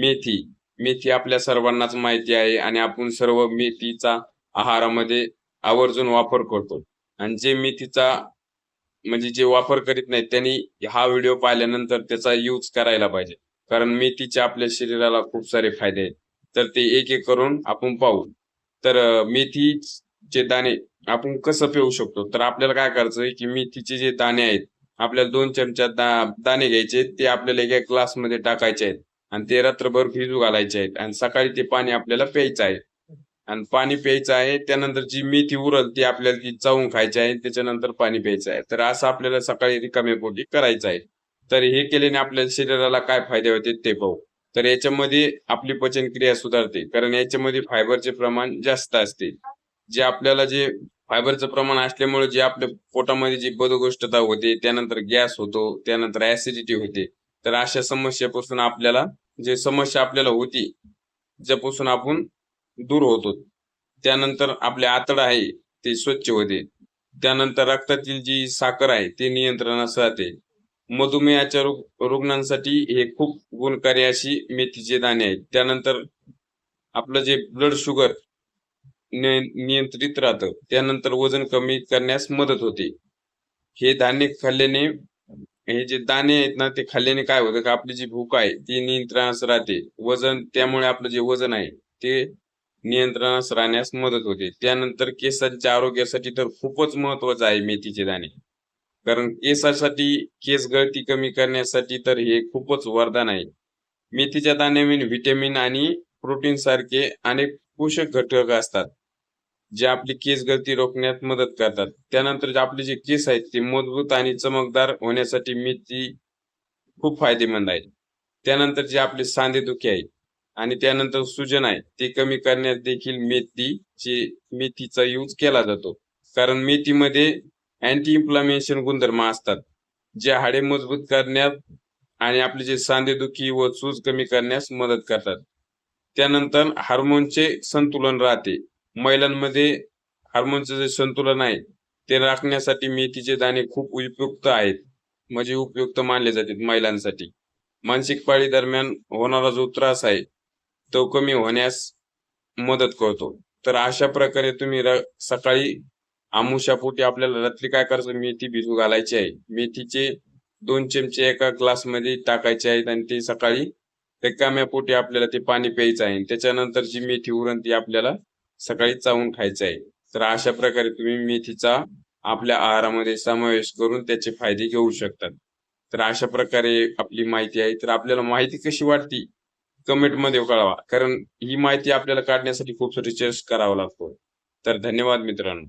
मेथी मेथी आपल्या सर्वांनाच माहिती आहे आणि आपण सर्व मेथीचा आहारामध्ये आवर्जून वापर करतो. आणि जे मेथीचा म्हणजे जे वापर करीत नाहीत त्यांनी हा व्हिडिओ पाहिल्यानंतर त्याचा यूज करायला पाहिजे. कारण मेथीचे आपल्या शरीराला खूप सारे फायदे आहेत. तर ते एक एक करून आपण पाहू. तर मेथीचे दाणे आपण कसं पिऊ शकतो? तर आपल्याला काय करायचंय की मेथीचे जे दाणे आहेत, आपल्याला 2 चमचा दाणे घ्यायचे. ते आपल्याला एका ग्लासमध्ये टाकायचे आहेत आणि ते रात्रभर भिजू घालायचे आहेत आणि सकाळी ते पाणी आपल्याला प्यायचं आहे. आणि पाणी प्यायचं आहे. त्यानंतर जी मेथी उरल ती आपल्याला ती चावून खायची आहे. त्याच्यानंतर पाणी प्यायचं आहे. तर असं आपल्याला सकाळी रिकाम्या पोटी करायचं आहे. तर हे केल्याने आपल्या शरीराला काय फायदे होते ते पाहू. तर याच्यामध्ये आपली पचनक्रिया सुधारते. कारण याच्यामध्ये फायबरचे प्रमाण जास्त असते. जे फायबरचं प्रमाण असल्यामुळे जे आपल्या पोटामध्ये जी बदगोष्टता होते, त्यानंतर गॅस होतो, त्यानंतर ऍसिडिटी होते. तर अशा समस्यापासून आपल्याला जे समस्या आपल्याला होती, ज्यापासून आपण दूर होतो. त्यानंतर आपले आतड आहे ते स्वच्छ होते. त्यानंतर रक्तातील जी साखर आहे ते नियंत्रणात राहते. मधुमेहाच्या रुग्णांसाठी हे खूप गुणकारी अशी मेथीचे दाणे आहेत. त्यानंतर आपलं जे ब्लड शुगर नियंत्रित राहतं. त्यानंतर वजन कमी करण्यास मदत होते. हे धान्य खाल्ल्याने हे जे दाणे आहेत ना ते खाल्ल्याने काय होतं की आपली जी भूक आहे ती नियंत्रणात राहते. त्यामुळे आपलं जे वजन आहे ते नियंत्रणात राहण्यास मदत होते. त्यानंतर केसांच्या आरोग्यासाठी तर खूपच महत्वाचं आहे मेथीचे दाणे. कारण केस गळती कमी करण्यासाठी तर हे खूपच वरदान आहे. मेथीच्या दाण्यामध्ये व्हिटॅमिन आणि प्रोटीन सारखे अनेक पोषक घटक असतात. जे आपली केस गळती रोखण्यात मदत करतात. त्यानंतर जे आपले जे केस आहेत ते मजबूत आणि चमकदार होण्यासाठी मेथी खूप फायदेमंद आहे. त्यानंतर जे आपले सांधेदुखी आहे आणि त्यानंतर सुजन आहे ते कमी करण्यास देखील मेथीचा यूज केला जातो. कारण मेथीमध्ये अँटी इन्फ्लामेशन गुणधर्म असतात. जे हाडे मजबूत करण्यात आणि आपले जे सांधेदुखी व सूज कमी करण्यास मदत करतात. त्यानंतर हार्मोनचे संतुलन राहते. महिलांमध्ये हार्मोनचे जे संतुलन आहे ते राखण्यासाठी मेथीचे दाणे खूप उपयुक्त आहेत. म्हणजे उपयुक्त मानले जातात महिलांसाठी. मासिक पाळी दरम्यान होणारा जो त्रास आहे तो कमी होण्यास मदत करतो. तर अशा प्रकारे तुम्ही सकाळी आमुषापोटी आपल्याला रात्री काय करायचं मेथी भिजू घालायची आहे. मेथीचे 2 चमचे एका ग्लासमध्ये टाकायचे आहेत आणि ते सकाळी रिकाम्या पोटी आपल्याला ते पाणी प्यायचं आहे. त्याच्यानंतर जी मेथी उरण ती आपल्याला सकाळी चावून खायचं आहे. तर अशा प्रकारे तुम्ही मेथीचा आपल्या आहारामध्ये समावेश करून त्याचे फायदे घेऊ शकतात. तर अशा प्रकारे आपली माहिती आहे. तर आपल्याला माहिती कशी वाटती कमेंटमध्ये कळवा. कारण ही माहिती आपल्याला काढण्यासाठी खूप रिसर्च करावा लागतो. तर धन्यवाद मित्रांनो.